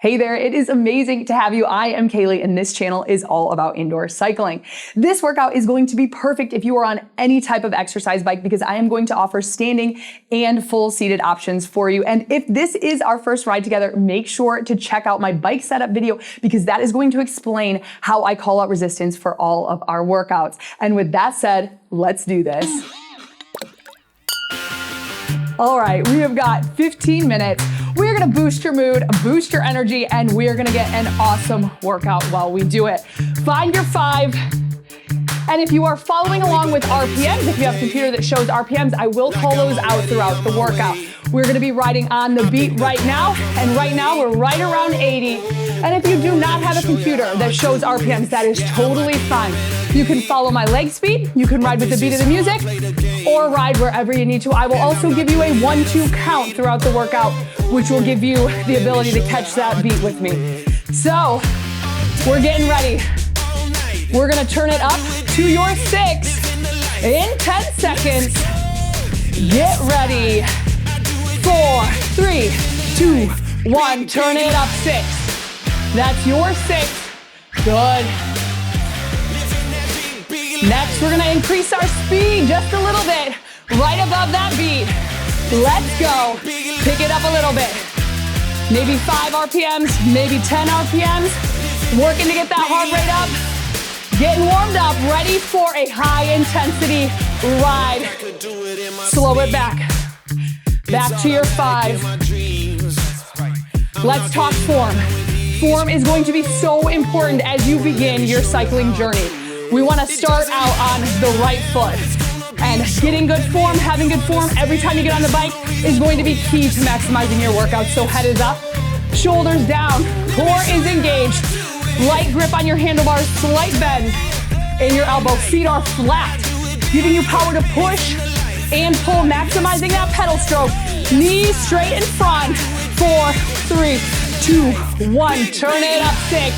Hey there, it is amazing to have you. I am Kaleigh and this channel is all about indoor cycling. This workout is going to be perfect if you are on any type of exercise bike because I am going to offer standing and full seated options for you. And if this is our first ride together, make sure to check out my bike setup video because that is going to explain how I call out resistance for all of our workouts. And with that said, let's do this. All right, we have got 15 minutes. We're gonna boost your mood, boost your energy, and we're gonna get an awesome workout while we do it. Find your 5. And if you are following along with RPMs, if you have a computer that shows RPMs, I will call those out throughout the workout. We're gonna be riding on the beat right now, and right now we're right around 80. And if you do not have a computer that shows RPMs, that is totally fine. You can follow my leg speed, you can ride with the beat of the music, or ride wherever you need to. I will also give you a 1-2 count throughout the workout, which will give you the ability to catch that beat with me. So, we're getting ready. We're gonna turn it up to your 6 in 10 seconds. Get ready. 4, 3, 2, 1, turn it up 6. That's your 6. Good. Next, we're gonna increase our speed just a little bit, right above that beat. Let's go. Pick it up a little bit. Maybe 5 RPMs, maybe 10 RPMs. Working to get that heart rate up. Getting warmed up, ready for a high intensity ride. Slow it back. Back to your 5. Let's talk form. Form is going to be so important as you begin your cycling journey. We want to start out on the right foot. And getting good form, having good form every time you get on the bike is going to be key to maximizing your workout. So head is up, shoulders down, core is engaged. Light grip on your handlebars, slight bend in your elbow. Feet are flat, giving you power to push and pull, maximizing that pedal stroke. Knees straight in front. 4, 3, 2, 1. Turn it up 6.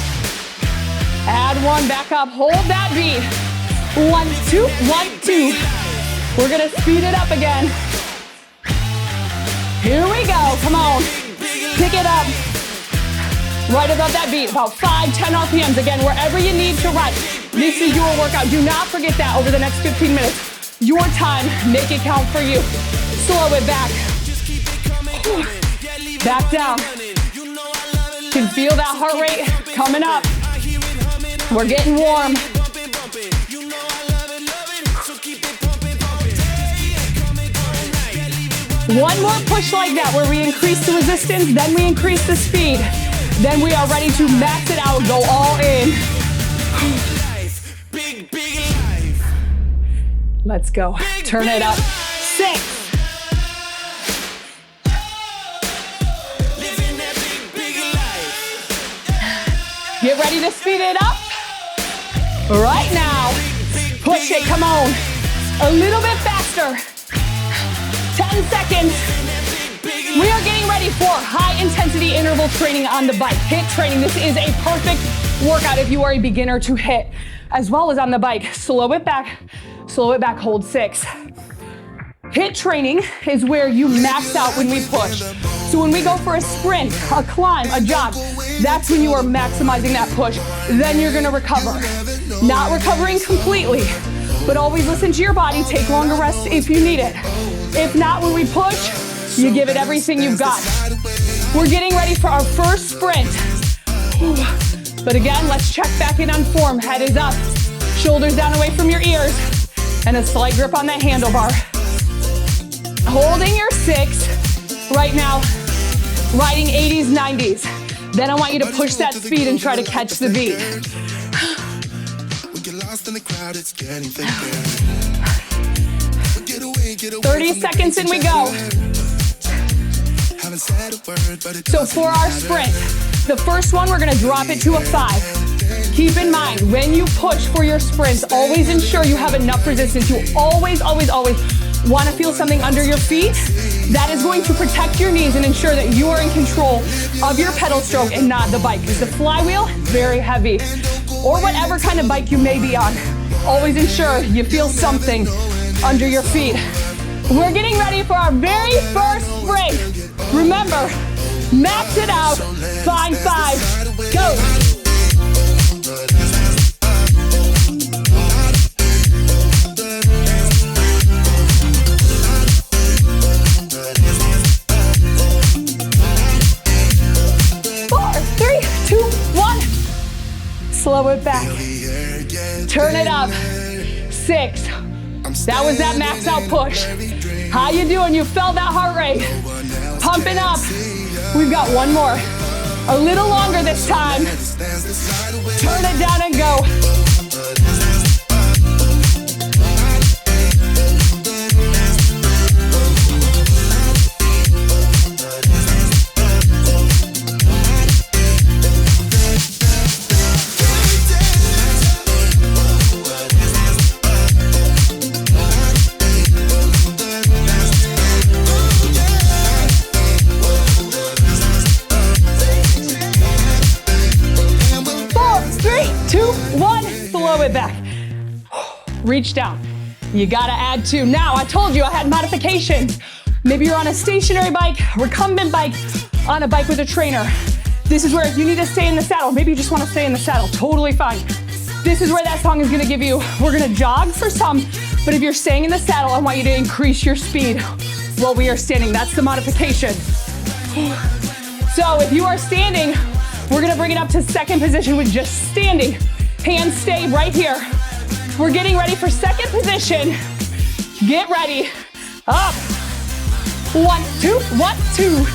Add 1, back up, hold that beat. 1, 2, 1, 2. We're gonna speed it up again. Here we go, come on. Pick it up. Right above that beat, about 5, 10 RPMs. Again, wherever you need to ride. This is your workout. Do not forget that over the next 15 minutes. Your time, make it count for you. Slow it back. Back down. You can feel that heart rate coming up. We're getting warm. One more push like that where we increase the resistance, then we increase the speed. Then we are ready to max it out, go all in. Let's go. Turn it up. 6. Get ready to speed it up. Right now. Push it, come on. A little bit faster. 10 seconds. We are getting ready for high intensity interval training on the bike. HIIT training. This is a perfect workout if you are a beginner to HIIT, as well as on the bike. Slow it back, hold 6. HIIT training is where you max out when we push. So when we go for a sprint, a climb, a jog, that's when you are maximizing that push. Then you're gonna recover. Not recovering completely, but always listen to your body, take longer rests if you need it. If not, when we push, you give it everything you've got. We're getting ready for our first sprint. But again, let's check back in on form. Head is up, shoulders down away from your ears, and a slight grip on that handlebar. Holding your 6 right now, riding 80s, 90s. Then I want you to push that speed and try to catch the beat. 30 seconds in we go. So for our sprint, the first one, we're gonna drop it to a 5. Keep in mind, when you push for your sprints, always ensure you have enough resistance. You always wanna feel something under your feet. That is going to protect your knees and ensure that you are in control of your pedal stroke and not the bike. Because the flywheel, very heavy. Or whatever kind of bike you may be on. Always ensure you feel something under your feet. We're getting ready for our very first sprint. Remember, max it out, find 5. Slow it back. Turn it up. 6. That was that max out push. How you doing? You felt that heart rate. Pumping up. We've got one more. A little longer this time. Turn it down and go. Back. Reach down. You gotta add 2. Now, I told you I had modifications. Maybe you're on a stationary bike, recumbent bike, on a bike with a trainer. This is where if you need to stay in the saddle, maybe you just wanna stay in the saddle, totally fine. This is where that song is gonna give you, we're gonna jog for some, but if you're staying in the saddle, I want you to increase your speed while we are standing. That's the modification. So if you are standing, we're gonna bring it up to second position with just standing. Hands stay right here. We're getting ready for second position. Get ready. Up. 1, 2, 1, 2.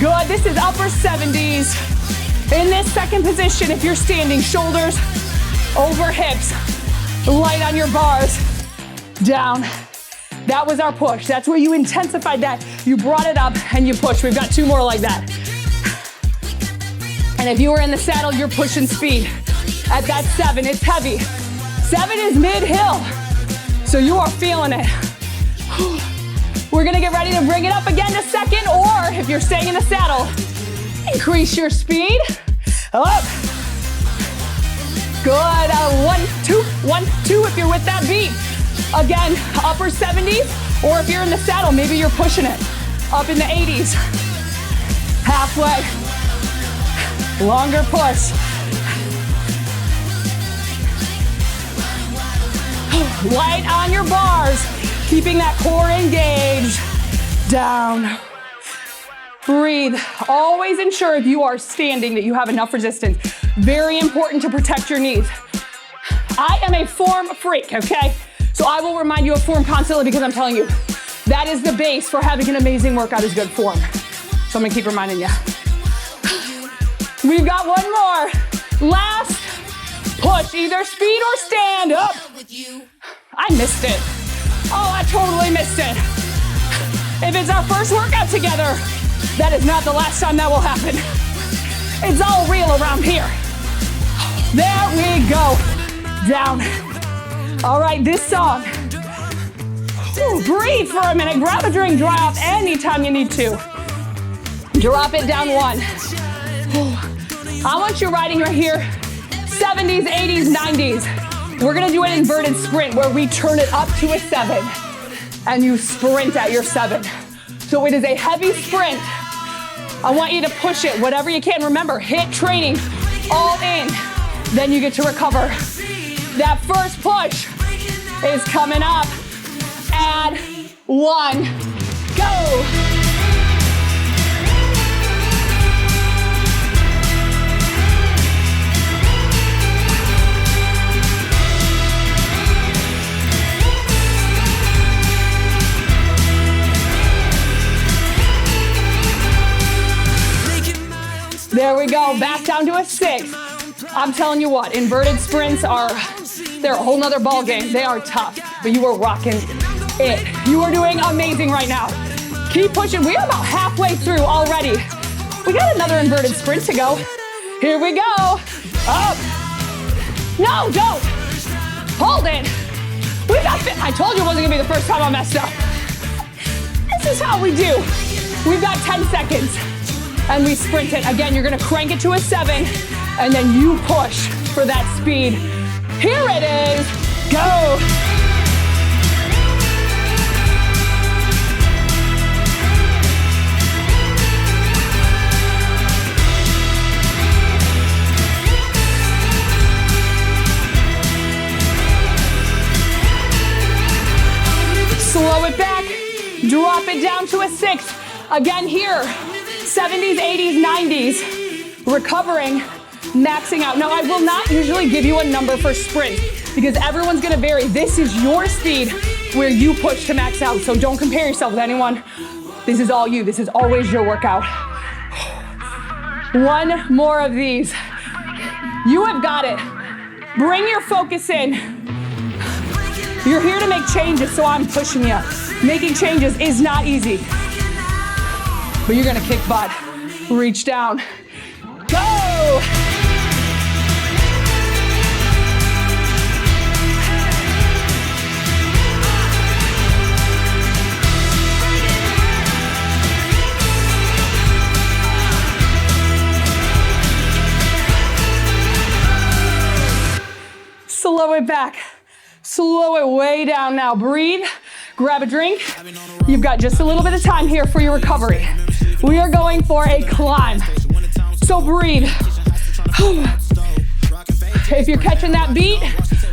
Good. This is upper 70s. In this second position, if you're standing, shoulders over hips. Light on your bars. Down. That was our push. That's where you intensified that. You brought it up and you pushed. We've got 2 more like that. And if you were in the saddle, you're pushing speed. At that 7, it's heavy. 7 is mid-hill, so you are feeling it. We're gonna get ready to bring it up again to second, or if you're staying in the saddle, increase your speed. Up. Good. 1, 2, 1, 2 if you're with that beat. Again, upper 70s, or if you're in the saddle, maybe you're pushing it. Up in the 80s. Halfway. Longer push. Light on your bars, keeping that core engaged. Down. Breathe. Always ensure if you are standing that you have enough resistance. Very important to protect your knees. I am a form freak, okay? So I will remind you of form constantly because I'm telling you, that is the base for having an amazing workout is good form. So I'm gonna keep reminding you. We've got one more. Last push, either speed or stand. Up. I missed it. Oh, I totally missed it. If it's our first workout together, that is not the last time that will happen. It's all real around here. There we go. Down. All right, this song. Ooh, breathe for a minute. Grab a drink, dry off anytime you need to. Drop it down 1. Ooh. I want you riding right here. 70s, 80s, 90s. We're gonna do an inverted sprint where we turn it up to a 7 and you sprint at your 7. So it is a heavy sprint. I want you to push it, whatever you can. Remember, HIIT training, all in. Then you get to recover. That first push is coming up. Add 1, go. There we go, back down to a 6. I'm telling you what, inverted sprints they're a whole nother ball game. They are tough, but you are rocking it. You are doing amazing right now. Keep pushing. We are about halfway through already. We got another inverted sprint to go. Here we go. Up. No, don't. Hold it. We got fit. I told you it wasn't gonna be the first time I messed up. This is how we do. We've got 10 seconds. And we sprint it. Again, you're gonna crank it to a 7, and then you push for that speed. Here it is, go. Slow it back, drop it down to a 6. Again here, 70s, 80s, 90s, recovering maxing out. Now, I will not usually give you a number for sprint because everyone's gonna vary. This is your speed where you push to max out, so don't compare yourself with anyone. This is all you. This is always your workout. One more of these. You have got it. Bring your focus in. You're here to make changes, so I'm pushing you. Making changes is not easy, but you're gonna kick butt. Reach down. Go! Slow it back. Slow it way down now. Breathe, grab a drink. You've got just a little bit of time here for your recovery. We are going for a climb. So breathe. If you're catching that beat,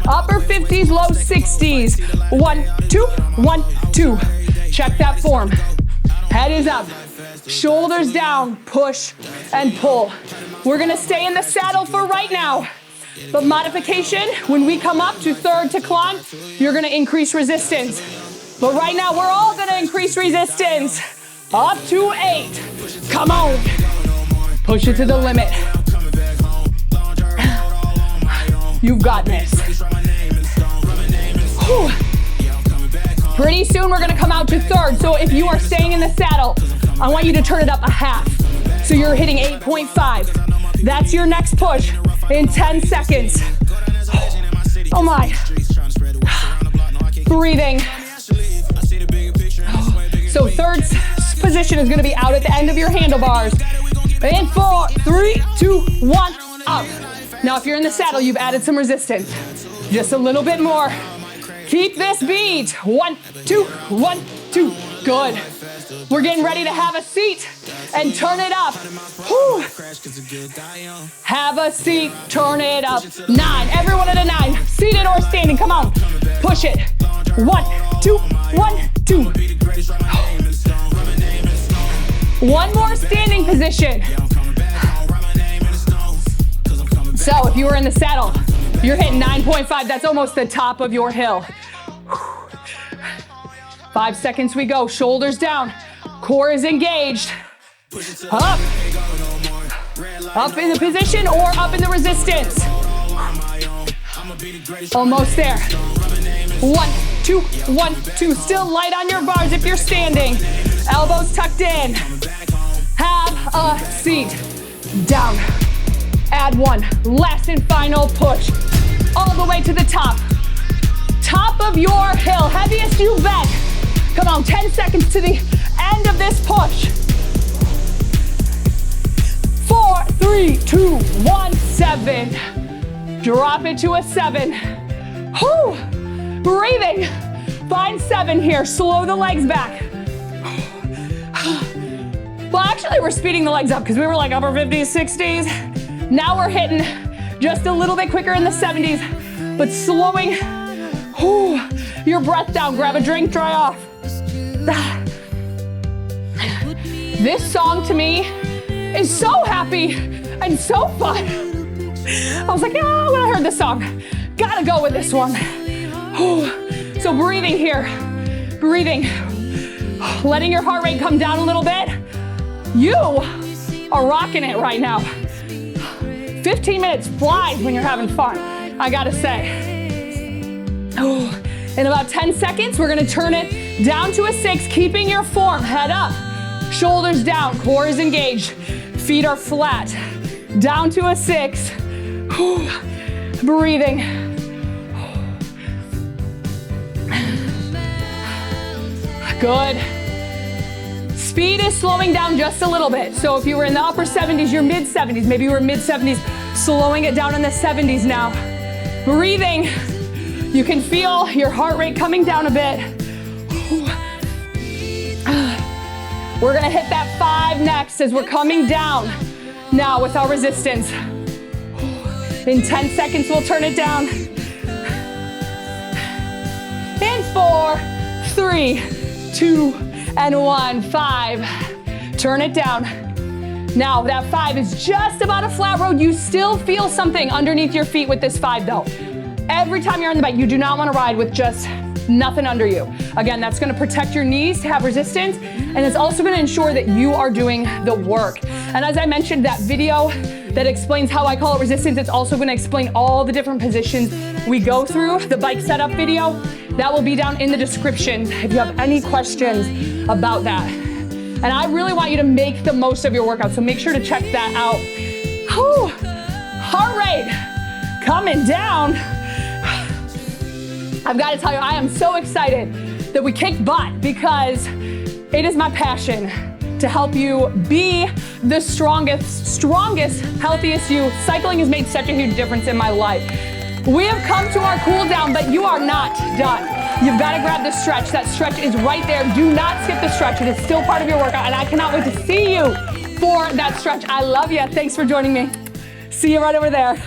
upper 50s, low 60s. 1, 2, 1, 2. Check that form. Head is up, shoulders down, push and pull. We're gonna stay in the saddle for right now. But modification, when we come up to third to climb, you're gonna increase resistance. But right now, we're all gonna increase resistance. Up to 8. Come on. Push it to the limit. You've got this. Whew. Pretty soon, we're gonna come out to third. So if you are staying in the saddle, I want you to turn it up a half. So you're hitting 8.5. That's your next push in 10 seconds. Oh my. Breathing. So third position is gonna be out at the end of your handlebars. In 4, 3, 2, 1, up. Now if you're in the saddle, you've added some resistance. Just a little bit more. Keep this beat. 1, 2, 1, 2. Good. We're getting ready to have a seat and turn it up. Whew. Have a seat, turn it up. 9, everyone at a 9. Seated or standing, come on. Push it. 1, 2, 1, 2. One more standing position. So if you were in the saddle, you're hitting 9.5. That's almost the top of your hill. 5 seconds we go. Shoulders down. Core is engaged. Up. Up in the position or up in the resistance. Almost there. 1, 2, 1, 2. Still light on your bars if you're standing. Elbows tucked in. Have a seat. Down. Add 1. Last and final push. All the way to the top. Top of your hill. Heaviest you bet. Come on, 10 seconds to the end of this push. 4, 3, 2, 1, 7. Drop it to a 7. Whew. Breathing. Find 7 here. Slow the legs back. Well, actually, we're speeding the legs up because we were like upper 50s, 60s. Now we're hitting just a little bit quicker in the 70s, but slowing your breath down. Grab a drink, dry off. This song to me is so happy and so fun. I was like, oh, when I heard this song, gotta go with this one. So breathing here, breathing, letting your heart rate come down a little bit. You are rocking it right now. 15 minutes flies when you're having fun, I gotta say. In about 10 seconds, we're gonna turn it down to a 6, keeping your form, head up, shoulders down, core is engaged, feet are flat, down to a 6. Breathing. Good. Speed is slowing down just a little bit. So if you were in the upper 70s, you're mid 70s. Maybe you were mid 70s, slowing it down in the 70s now. Breathing. You can feel your heart rate coming down a bit. We're gonna hit that 5 next as we're coming down now with our resistance. In 10 seconds, we'll turn it down. In 4, 3, 2, and 1, 5. Turn it down. Now that 5 is just about a flat road. You still feel something underneath your feet with this 5 though. Every time you're on the bike, you do not want to ride with just nothing under you. Again, that's going to protect your knees to have resistance, and it's also going to ensure that you are doing the work. And as I mentioned, that video that explains how I call it resistance, it's also going to explain all the different positions we go through. The bike setup video, that will be down in the description if you have any questions about that. And I really want you to make the most of your workout, so make sure to check that out. Whew. Heart rate coming down. I've got to tell you, I am so excited that we kicked butt, because it is my passion to help you be the strongest, healthiest you. Cycling has made such a huge difference in my life. We have come to our cool down, but you are not done. You've got to grab the stretch. That stretch is right there. Do not skip the stretch. It is still part of your workout, and I cannot wait to see you for that stretch. I love you. Thanks for joining me. See you right over there.